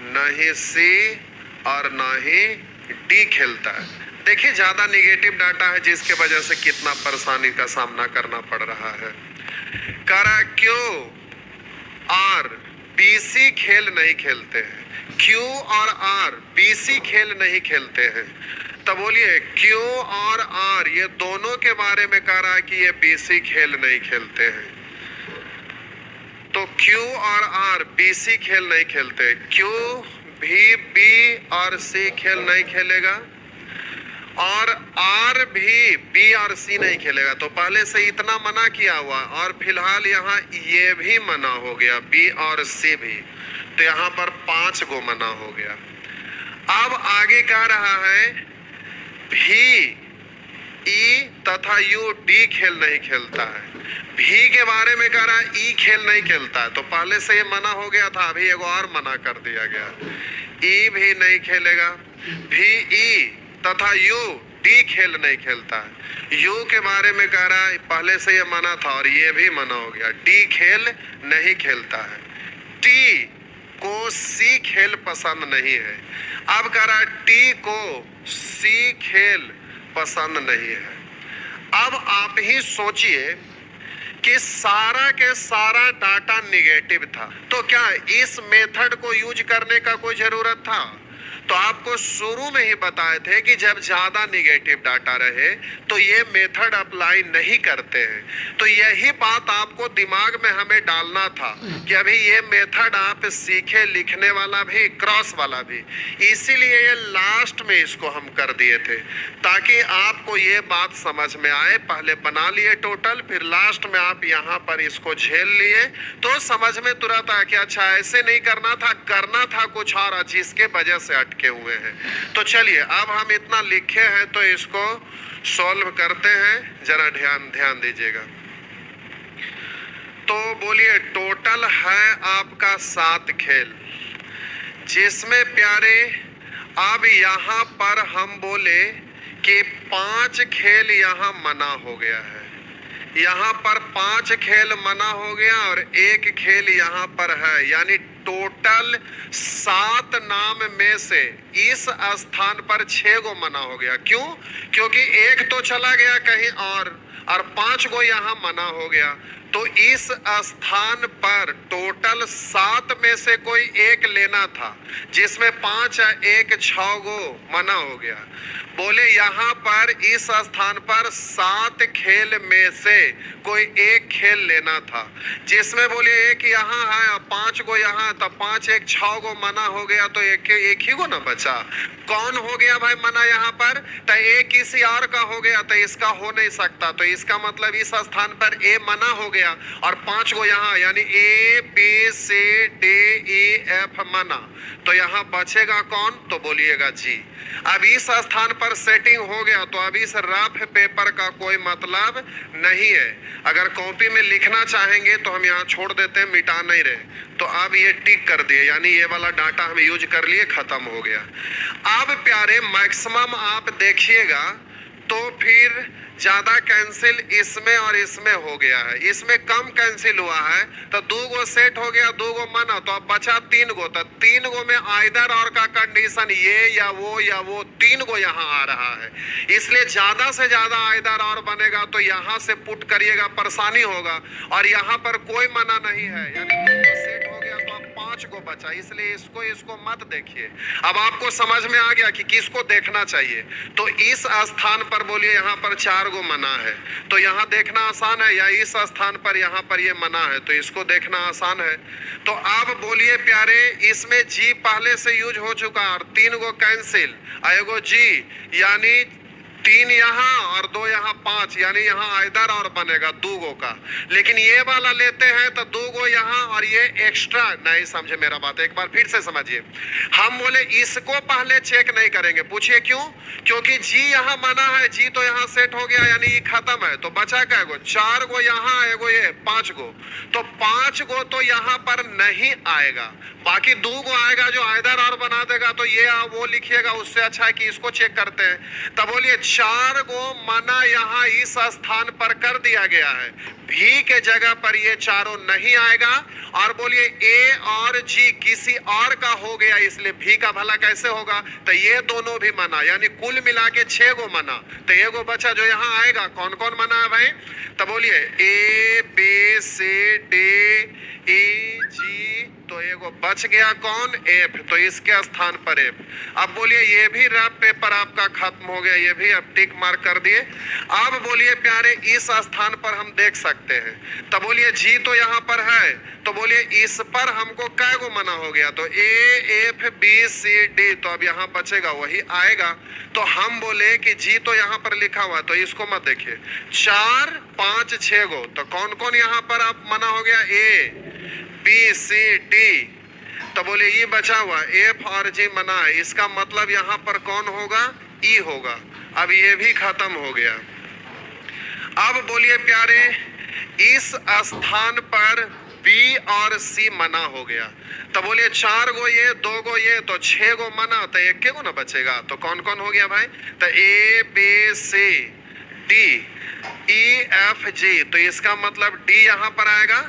न ही सी और न ही डी खेलता है। देखिए ज्यादा निगेटिव डाटा है जिसके वजह से कितना परेशानी का सामना करना पड़ रहा है। कह रहा क्यों आर बी सी खेल नहीं खेलते हैं। क्यू और आर बी सी खेल नहीं खेलते हैं। तब बोलिए क्यू और आर ये दोनों के बारे में कह रहा है कि ये बी सी खेल नहीं खेलते हैं। तो क्यू और आर बी सी खेल नहीं खेलते। क्यू भी बी और सी खेल नहीं खेलेगा और आर भी बी और सी नहीं खेलेगा। तो पहले से इतना मना किया हुआ और फिलहाल यहाँ ये भी मना हो गया, बी और सी भी। तो यहाँ पर 5 गो मना हो गया। अब आगे कह रहा है भी ई तथा यू डी खेल नहीं खेलता है। भी के बारे में कह रहा है ई खेल नहीं खेलता है। तो पहले से ये मना हो गया था, अभी एगो और मना कर दिया गया, ई भी नहीं खेलेगा। भी ई तथा यू डी खेल नहीं खेलता है। यू के बारे में कह रहा है पहले से ये मना था और ये भी मना हो गया, डी खेल नहीं खेलता है। टी को सी खेल पसंद नहीं है। अब कह रहा है टी को सी खेल पसंद नहीं है। अब आप ही सोचिए कि सारा के सारा डाटा निगेटिव था, तो क्या इस मेथड को यूज करने का कोई जरूरत था? तो आपको शुरू में ही बताए थे कि जब ज्यादा निगेटिव डाटा रहे तो ये मेथड अप्लाई नहीं करते हैं। तो यही बात आपको दिमाग में हमें डालना था कि अभी ये मेथड आप सीखे, लिखने वाला भी क्रॉस वाला भी, इसीलिए ये लास्ट में इसको हम कर दिए थे ताकि आपको ये बात समझ में आए। पहले बना लिए टोटल, फिर लास्ट में आप यहाँ पर इसको झेल लिए तो समझ में तुरंत आ कि अच्छा ऐसे नहीं करना था, करना था कुछ और, जिसके वजह से अटके हुए हैं। तो चलिए अब हम इतना लिखे हैं तो इसको सॉल्व करते हैं, जरा ध्यान दीजिएगा। तो बोलिए टोटल है आपका 7 खेल, जिसमें प्यारे अब यहाँ पर हम बोले कि 5 खेल यहाँ मना हो गया है। यहाँ पर 5 खेल मना हो गया और 1 खेल यहाँ पर है, यानी टोटल 7 नाम में से इस स्थान पर 6 गो मना हो गया। क्यों? क्योंकि 1 तो चला गया कहीं और 5 गो यहाँ मना हो गया। तो इस स्थान पर टोटल 7 में से कोई 1 लेना था, जिसमें 5 या 1 6 गो मना हो गया। बोले यहाँ पर इस स्थान पर 7 खेल में से कोई 1 खेल लेना था, जिसमें बोले 1 यहाँ है और 5 गो यहाँ, तो 5 1 6 गो मना हो गया। तो एक ही गो ना बचा। कौन हो गया भाई मना यहाँ पर? तो 1 किसी और का हो गया, तो इसका हो नहीं सकता। तो इसका मतलब इस स्थान पर ए मना हो गया गया और 5 गो यहाँ, यानी A B C D E F मना, तो यहाँ बचेगा कौन? तो बोलिएगा जी। अब इस स्थान पर सेटिंग हो गया, तो अब इस रफ पेपर का कोई मतलब नहीं है। अगर कॉपी में लिखना चाहेंगे तो हम यहाँ छोड़ देते हैं, मिटा नहीं रहे, तो अब ये टिक कर दिए, यानी ये वाला डाटा हम यूज कर लिए, खत्म हो गया। अब प्यारे मैक्सिमम आप देखिएगा तो फिर ज्यादा कैंसिल इसमें और इसमें हो गया है, इसमें कम कैंसिल हुआ है, तो 2 गो सेट हो गया, 2 गो मना, तो अब बचा 3 गो, तो 3 गो में आइदर और का कंडीशन ये या वो 3 गो यहाँ आ रहा है, इसलिए ज्यादा से ज्यादा आइदर और बनेगा, तो यहाँ से पुट करिएगा, परेशानी होगा, और यहाँ पर कोई मना नहीं है, यानी 2 गो सेट हो गया, तो अब 5 गो बचा, इसलिए इसको मत देखिए। अब आपको समझ में आ गया कि किसको देखना चाहिए, तो इस स्थान पर बोलिए यहाँ पर 4 गो मना है, तो यहाँ देखना आसान है, या इस स्थान पर यहाँ पर ये मना है, तो इसको देखना आसान है। तो आप बोलिए प्यारे, इसमें जी पहले से यूज हो चुका और 3 गो कैंसिल, एगो जी, यानी 3 यहाँ और 2 यहाँ, 5, यानी यहाँ आइदर और बनेगा 2 गो का, लेकिन ये वाला लेते हैं तो 2 गो यहाँ और ये एक्स्ट्रा। नहीं समझे मेरा बात, एक बार फिर से समझिए। हम बोले इसको पहले चेक नहीं करेंगे, पूछिए क्यों? क्योंकि जी यहाँ मना है, जी तो यहाँ सेट हो गया, यानी ये खत्म है, तो बचा क्या गो? 4 गो यहाँ, एगो ये, 5 गो, तो 5 गो तो यहाँ पर नहीं आएगा, बाकी 2 गो आएगा जो आइदर और बना देगा, तो ये वो लिखिएगा, उससे अच्छा है कि इसको चेक करते हैं। तब बोलिए 4 गो मना यहाँ इस स्थान पर कर दिया गया है, भी के जगह पर ये चारों नहीं आएगा, और बोलिए ए और जी किसी और का हो गया, इसलिए भी का भला कैसे होगा? तो ये दोनों भी मना, यानी कुल मिला के 6 गो मना, तो एगो बचा जो यहाँ आएगा, कौन कौन मना है भाई? तो बोलिए ए बी सी डी ई जी, तो एगो बच गया कौन? एफ, तो इसके स्थान पर एफ। अब बोलिए ये भी रफ पेपर आपका खत्म हो गया, ये भी अब टिक मार्क कर दिए। अब बोलिए प्यारे, इस स्थान पर हम देख सकते हैं, तो बोलिए जी तो यहाँ पर है, तो बोलिए इस पर हमको कै गो मना हो गया? तो A F B C D, तो अब यहाँ बचेगा वही आएगा, तो हम बोले कि जी तो यहाँ पर लिखा हुआ, तो इसको मत देखिए, 4 5 6 गो, तो कौन कौन यहाँ पर आप मना हो गया? ए बी सी डी, तो बोले ये बचा हुआ एफ और जी मना है, इसका मतलब यहाँ पर कौन होगा? ई होगा। अब ये भी खत्म हो गया। अब बोलिए प्यारे, इस स्थान पर बी और सी मना हो गया, तो बोलिए 4 गो ये, 2 गो ये, तो 6 गो मना, तो एक गो ना बचेगा, तो कौन कौन हो गया भाई? तो A B C D E F G, तो इसका मतलब डी यहाँ पर आएगा।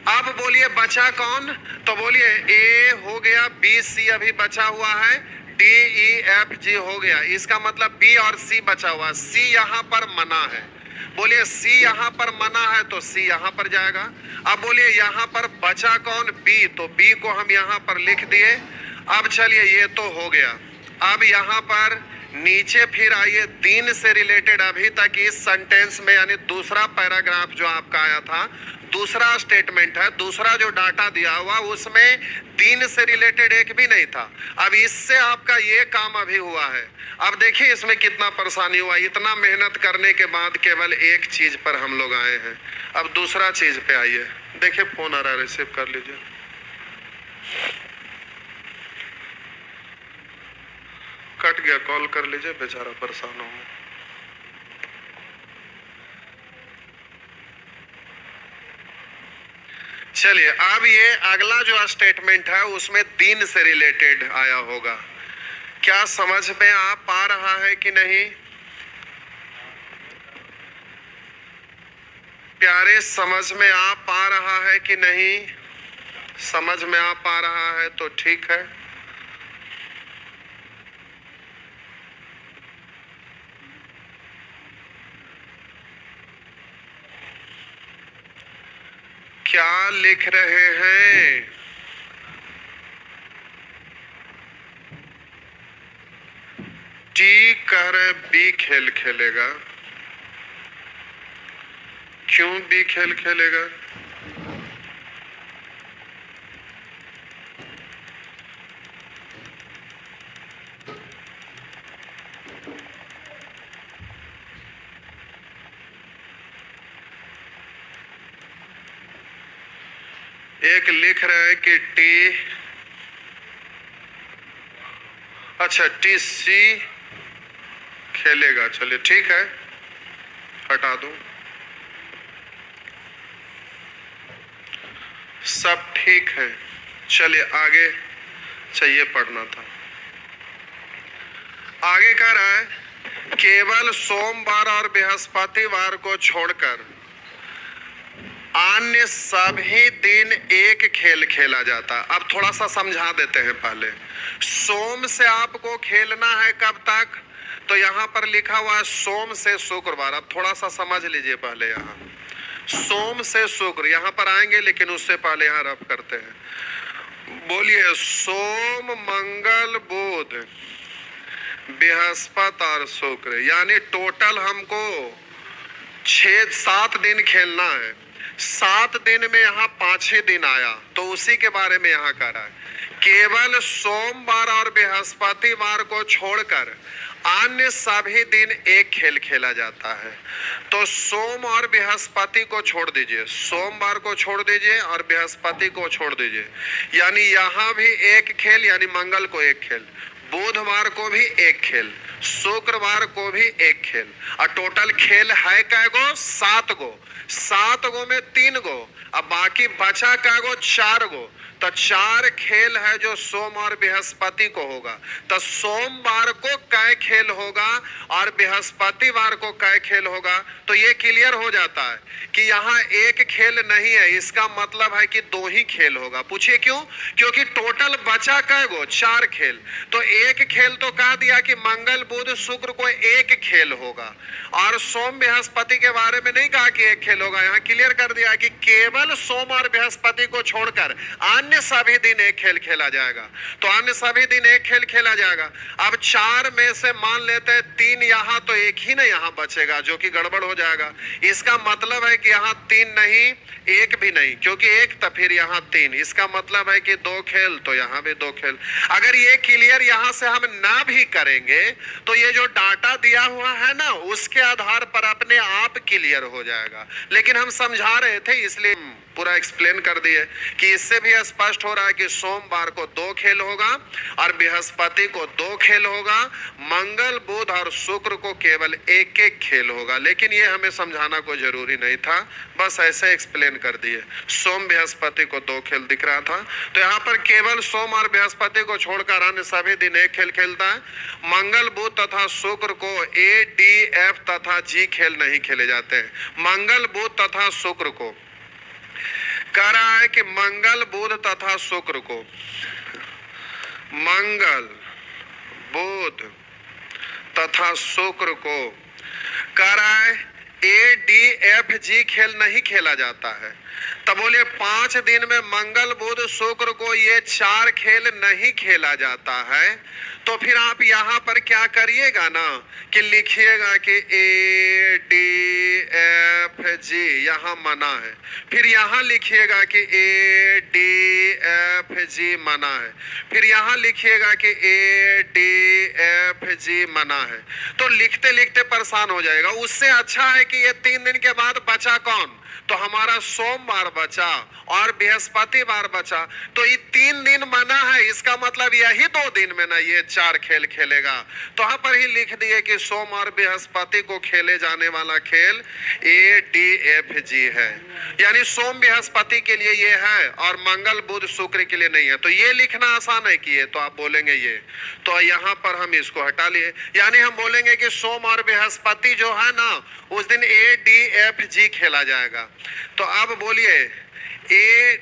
अब बोलिए बचा कौन? तो बोलिए ए हो गया, बी सी अभी बचा हुआ है, डी ई एफ जी हो गया, इसका मतलब बी और सी बचा हुआ, सी यहाँ पर मना है, बोलिए सी यहाँ पर मना है, तो सी यहाँ पर जाएगा। अब बोलिए यहाँ पर बचा कौन? बी, तो बी को हम यहाँ पर लिख दिए। अब चलिए ये तो हो गया। अब यहाँ पर नीचे फिर आइए, दिन से रिलेटेड अभी तक इस सेंटेंस में, यानी दूसरा पैराग्राफ जो आपका आया था, दूसरा स्टेटमेंट है, दूसरा जो डाटा दिया हुआ, उसमें दिन से रिलेटेड एक भी नहीं था। अब इससे आपका ये काम अभी हुआ है। अब देखिए इसमें कितना परेशानी हुआ, इतना मेहनत करने के बाद केवल एक चीज पर हम लोग आए हैं। अब दूसरा चीज पे आइए, देखिए फोन आ रहा है, रिसीव कर लीजिए। कट गया, कॉल कर लीजिए, बेचारा परेशान हो। चलिए अब ये अगला जो स्टेटमेंट है उसमें दिन से रिलेटेड आया होगा, क्या समझ में आ पा रहा है कि नहीं प्यारे? समझ में आ पा रहा है कि नहीं? समझ में आ पा रहा है तो ठीक है। क्या लिख रहे हैं? टी कह रहे बी खेल खेलेगा, क्यों बी खेल खेलेगा? एक लिख रहे हैं कि TC खेलेगा। चलिए ठीक है, हटा दूं, सब ठीक है। चलिए आगे, चाहिए पढ़ना था। आगे कह रहा है केवल सोमवार और बृहस्पतिवार को छोड़कर अन्य सभी दिन एक खेल खेला जाता। अब थोड़ा सा समझा देते हैं। पहले सोम से आपको खेलना है कब तक, तो यहाँ पर लिखा हुआ है सोम से शुक्रवार। अब थोड़ा सा समझ लीजिए। पहले यहाँ सोम से शुक्र, यहाँ पर आएंगे लेकिन उससे पहले यहाँ रफ करते हैं। बोलिए सोम मंगल बुध बृहस्पति और शुक्र, यानी टोटल हमको 6-7 दिन खेलना है। 7 दिन में यहाँ 5 ही दिन आया, तो उसी के बारे में यहाँ कह रहा है केवल सोमवार और बृहस्पतिवार को छोड़कर अन्य सभी दिन एक खेल खेला जाता है। तो सोम और बृहस्पति को छोड़ दीजिए, सोमवार को छोड़ दीजिए और बृहस्पति को छोड़ दीजिए, यानी यहाँ भी एक खेल, यानी मंगल को एक खेल, बुधवार को भी एक खेल, शुक्रवार को भी एक खेल, और टोटल खेल है कै गो? 7 गो। 7 गो में 3 गो, अब बाकी बचा कै गो? 4 गो। तो 4 खेल है जो सोम और बृहस्पति को होगा। तो सोमवार को कै खेल होगा और बृहस्पतिवार को कै खेल होगा। तो ये क्लियर हो जाता है कि यहाँ एक खेल नहीं है, इसका मतलब है कि 2 ही खेल होगा। पूछिए क्यों? क्योंकि टोटल बचा कै गो? 4 खेल। तो एक खेल तो कह दिया कि मंगल बुध शुक्र को एक खेल होगा, और सोम बृहस्पति के बारे में नहीं कहा कि एक खेल होगा। यहाँ क्लियर कर दिया कि केवल सोम और बृहस्पति को छोड़कर अन्य सभी दिन एक खेल खेला जाएगा। तो अन्य सभी दिन एक खेल खेला जाएगा। अब 4 में से मान लेते हैं 3 यहाँ, तो एक ही ना यहाँ बचेगा, जो कि गड़बड़ हो जाएगा। इसका मतलब है कि यहाँ 3 नहीं, 1 भी नहीं, क्योंकि 1 तो फिर यहाँ 3, इसका मतलब है कि 2 खेल, तो यहाँ भी 2 खेल। अगर ये क्लियर यहाँ से हम ना भी करेंगे तो ये जो डाटा दिया हुआ है ना, उसके आधार पर अपने आप क्लियर हो जाएगा। लेकिन हम समझा रहे थे इसलिए पूरा एक्सप्लेन कर दिए कि इससे भी स्पष्ट हो रहा है कि सोमवार को 2 खेल होगा और बृहस्पति को 2 खेल होगा, मंगल बुध और शुक्र को केवल एक खेल होगा। लेकिन ये हमें समझाना कोई जरूरी नहीं था, बस ऐसे एक्सप्लेन कर दिए। सोम बृहस्पति को 2 खेल दिख रहा था, तो यहाँ पर केवल सोम और बृहस्पति को छोड़कर अन्य सभी दिन एक खेल खेलता है। मंगल बुध तथा शुक्र को A, D, F तथा G खेल नहीं खेले जाते हैं। मंगल बुध तथा शुक्र को कह रहा है कि मंगल बुध तथा शुक्र को, मंगल बुध तथा शुक्र को कह रहा है A, D, F, G खेल नहीं खेला जाता है। तब बोलिए 5 दिन में मंगल बुध शुक्र को ये 4 खेल नहीं खेला जाता है। तो फिर आप यहाँ पर क्या करिएगा ना कि लिखिएगा कि A, D, F, G यहाँ मना है, फिर यहाँ लिखिएगा कि A, D, F, G मना है, फिर यहाँ लिखिएगा कि A, D, F, G मना है। तो लिखते लिखते परेशान हो जाएगा। उससे अच्छा है कि ये 3 दिन के बाद बचा कौन? तो हमारा सोमवार बचा और बृहस्पतिवार बचा। तो ये 3 दिन मना है, इसका मतलब यही 2 दिन में ना ये 4 खेल खेलेगा। तो यहाँ पर ही लिख दिए कि सोम और बृहस्पति को खेले जाने वाला खेल A, D, F, G है, यानी सोम बृहस्पति के लिए ये है और मंगल बुध शुक्र के लिए नहीं है। तो ये लिखना आसान है कि ये, तो आप बोलेंगे ये, तो यहाँ पर हम इसको हटा लिए, यानी हम बोलेंगे कि सोम और बृहस्पति जो है ना उस दिन A, D, F, G खेला जाएगा। तो अब बोलिए A,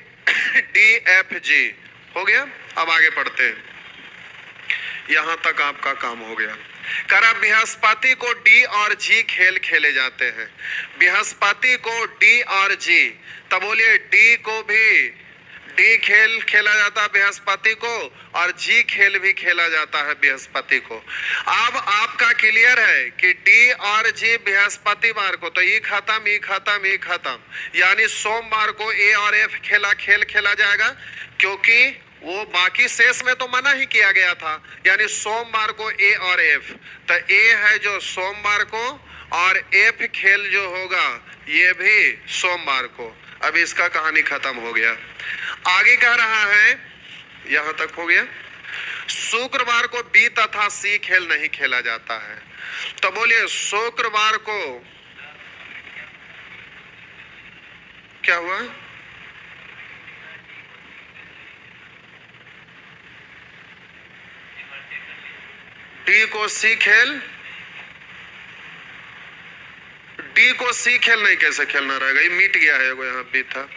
D, F, G हो गया। अब आगे पढ़ते हैं, यहां तक आपका काम हो गया। करा बृहस्पति को D और G खेल खेले जाते हैं। बृहस्पति को D और G, तब बोलिए D को भी D खेल खेला जाता है बृहस्पति को, और G खेल भी खेला जाता है बृहस्पति को। अब आपका क्लियर है कि D और G बृहस्पतिवार को, तो ये खत्म, ये खत्म, ये खत्म, यानी सोमवार को A और F खेल खेला जाएगा, क्योंकि वो बाकी शेष में तो मना ही किया गया था। यानी सोमवार को A और F, तो A है जो सोमवार को और F खेल जो होगा ये भी सोमवार को। अब इसका कहानी खत्म हो गया। आगे कह रहा है, यहां तक हो गया, शुक्रवार को बी तथा सी खेल नहीं खेला जाता है। तो बोलिए शुक्रवार को क्या हुआ? डी को सी खेल, डी को सी खेल नहीं कैसे खेलना रहेगा? ये मिट गया है, वो यहां बी था।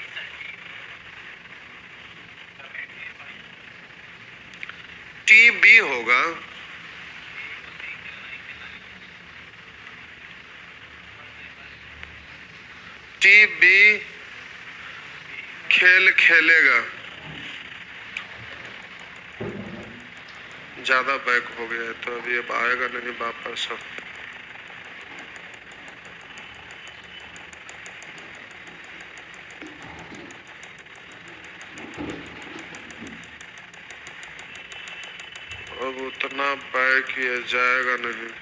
टी बी होगा, टी बी खेल खेलेगा। ज्यादा बैक हो गया है तो अभी अब आएगा नहीं वापस। अब उतना बैक ये जाएगा नहीं।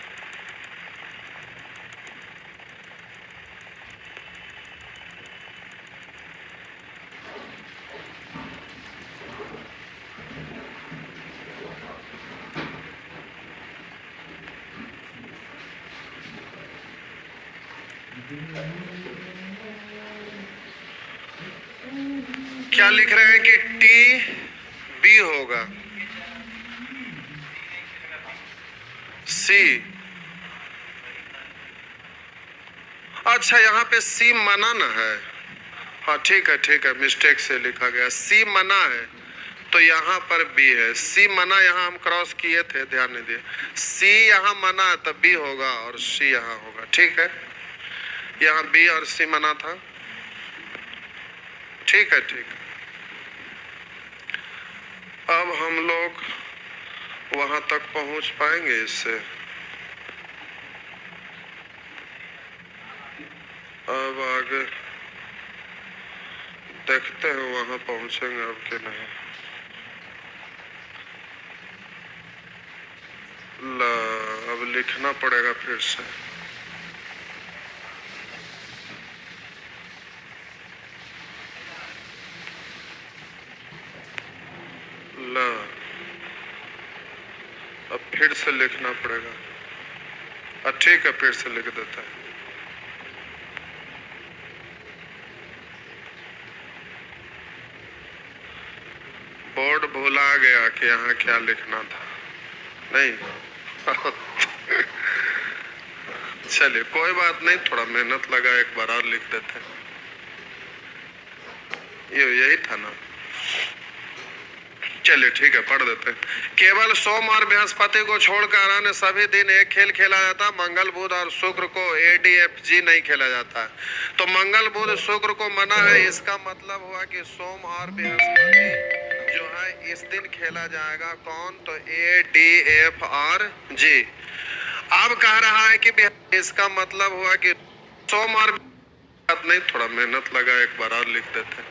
क्या लिख रहे हैं कि टी बी होगा, सी। अच्छा यहाँ पे सी मना ना है, हाँ ठीक है, मिस्टेक से लिखा गया, सी मना है तो यहाँ पर बी है। सी मना यहाँ हम क्रॉस किए थे, ध्यान नहीं दिए। सी यहाँ मना है तब बी होगा और सी यहाँ होगा, ठीक है। यहाँ बी और सी मना था, ठीक है। अब हम लोग वहां तक पहुंच पाएंगे इससे? अब आगे देखते हैं वहां पहुंचेंगे अब कि नहीं। ला, अब लिखना पड़ेगा फिर से। ला, अब फिर से लिखना पड़ेगा। ठीक है, फिर से लिख देता है। बोर्ड भुला गया कि यहाँ क्या लिखना था, नहीं। चलिए कोई बात नहीं, थोड़ा मेहनत लगा, एक बार और लिख देते हैं। यही था ना, चलिए ठीक है, पढ़ देते हैं। केवल सोम और बृहस्पति को छोड़कर अन्य सभी दिन एक खेल खेला जाता है। मंगल, बुध और शुक्र को ADFG नहीं खेला जाता है। तो मंगल, बुध, शुक्र को मना है, इसका मतलब हुआ कि सोम और बृहस्पति जो है इस दिन खेला जाएगा। कौन? तो ADFG। अब कह रहा है कि इसका मतलब हुआ कि सोम और नहीं, थोड़ा मेहनत लगा, एक बार और लिख देते हैं।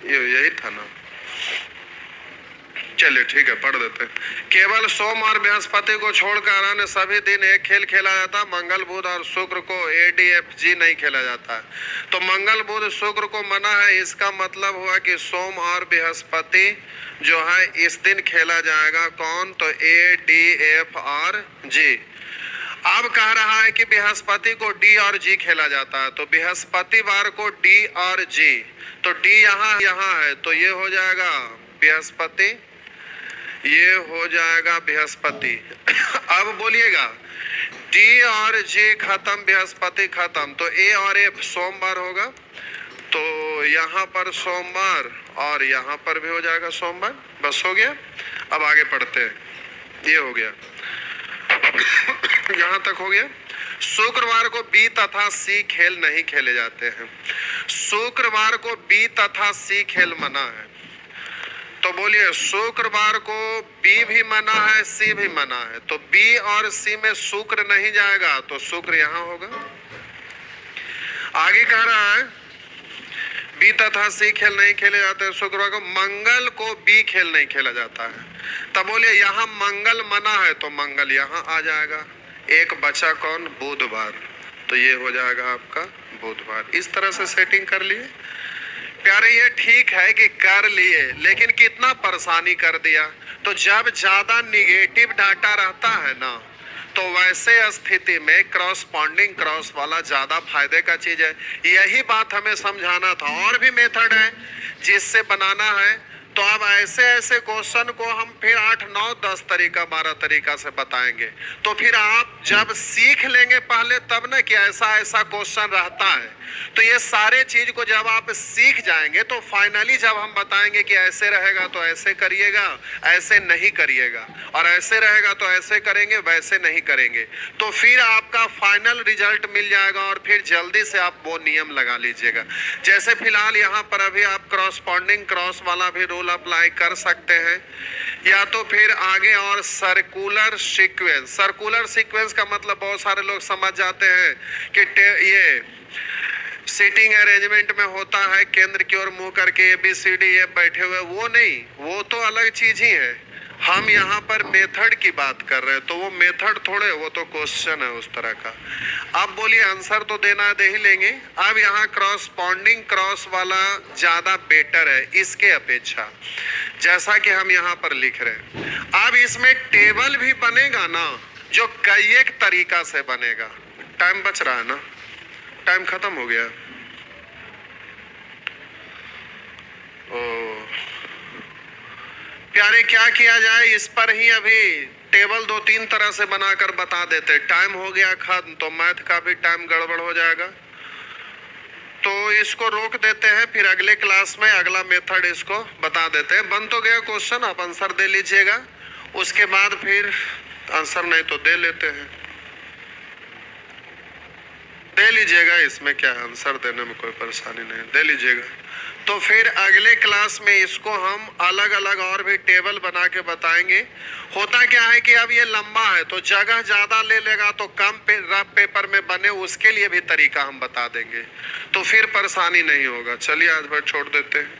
यही था ना, चलिए ठीक है, पढ़ देते हैं। केवल सोम और बृहस्पति को छोड़कर अन्य सभी दिन एक खेल खेला जाता है। मंगल, बुध और शुक्र को ADFG नहीं खेला जाता है। तो मंगल, बुध, शुक्र को मना है, इसका मतलब हुआ कि सोम और बृहस्पति जो है इस दिन खेला जाएगा। कौन? तो ADFG। अब कह रहा है कि बृहस्पति को D और G खेला जाता है। तो बृहस्पतिवार को D और G, तो D यहाँ है, तो ये हो जाएगा बृहस्पति, ये हो जाएगा बृहस्पति। अब बोलिएगा D और G खत्म, बृहस्पति खत्म, तो A और F सोमवार होगा। तो यहाँ पर सोमवार और यहाँ पर भी हो जाएगा सोमवार। बस हो गया। अब आगे पढ़ते हैं, ये हो गया, यहाँ तक हो गया। शुक्रवार को B तथा C खेल नहीं खेले जाते हैं। शुक्रवार को B तथा C खेल मना है। तो बोलिए शुक्रवार को B भी मना है, C भी मना है। तो B और C में शुक्र नहीं जाएगा, तो शुक्र यहाँ होगा। आगे कह रहा है B तथा C खेल नहीं खेले जाते हैं। शुक्रवार को मंगल को B खेल नहीं खेला जाता है। तब बोलिए यहाँ मंगल मना है, तो मंगल यहाँ आ जाएगा। एक बचा कौन? बुधवार, तो ये हो जाएगा आपका बुधवार। इस तरह से सेटिंग कर लिए, प्यारे ये ठीक है कि कर लिए, लेकिन कितना परेशानी कर दिया। तो जब ज्यादा निगेटिव डाटा रहता है ना, तो वैसे स्थिति में क्रॉसपॉन्डिंग क्रॉस वाला ज्यादा फायदे का चीज है। यही बात हमें समझाना था। और भी मेथड है जिससे बनाना है। तो अब ऐसे ऐसे क्वेश्चन को हम फिर 8, 9, 10 तरीका 12 तरीका से बताएंगे। तो फिर आप जब सीख लेंगे पहले तब ना कि ऐसा ऐसा क्वेश्चन रहता है, तो ये सारे चीज को जब आप सीख जाएंगे तो फाइनली जब हम बताएंगे कि ऐसे रहेगा तो ऐसे करिएगा, ऐसे नहीं करिएगा, और ऐसे रहेगा तो ऐसे करेंगे, वैसे नहीं करेंगे, तो फिर आपका फाइनल रिजल्ट मिल जाएगा। और फिर जल्दी से आप वो नियम लगा लीजिएगा। जैसे फिलहाल यहाँ पर अभी आप क्रॉसपॉन्डिंग क्रॉस वाला भी रूल अप्लाई कर सकते हैं, या तो फिर आगे और सर्कुलर सीक्वेंस। सर्कुलर सीक्वेंस का मतलब बहुत सारे लोग समझ जाते हैं कि ये सीटिंग अरेंजमेंट में होता है, केंद्र की ओर मुंह करके ABCD ये बैठे हुए, वो नहीं, वो तो अलग चीज ही है। हम यहाँ पर मेथड की बात कर रहे हैं, तो वो मेथड थोड़े, वो तो क्वेश्चन है उस तरह का। अब बोलिए आंसर तो देना दे ही लेंगे। अब यहाँ क्रॉसपॉन्डिंग क्रॉस वाला ज्यादा बेटर है इसके अपेक्षा, जैसा कि हम यहाँ पर लिख रहे हैं। अब इसमें टेबल भी बनेगा ना, जो कई एक तरीका से बनेगा। टाइम बच रहा है ना, टाइम खत्म हो गया। ओ प्यारे, क्या किया जाए, इस पर ही अभी टेबल 2-3 तरह से बनाकर बता देते। टाइम हो गया खत्म, तो मैथ का भी टाइम गड़बड़ हो जाएगा। तो इसको रोक देते हैं, फिर अगले क्लास में अगला मेथड इसको बता देते हैं। बन तो गया क्वेश्चन, आप आंसर दे लीजिएगा, उसके बाद फिर आंसर नहीं तो दे लेते हैं, दे लीजिएगा। इसमें क्या है, आंसर देने में कोई परेशानी नहीं, दे लीजिएगा। तो फिर अगले क्लास में इसको हम अलग अलग और भी टेबल बना के बताएंगे। होता क्या है कि अब ये लंबा है तो जगह ज्यादा ले लेगा, तो कम रफ पेपर में बने उसके लिए भी तरीका हम बता देंगे, तो फिर परेशानी नहीं होगा। चलिए आज भर छोड़ देते हैं।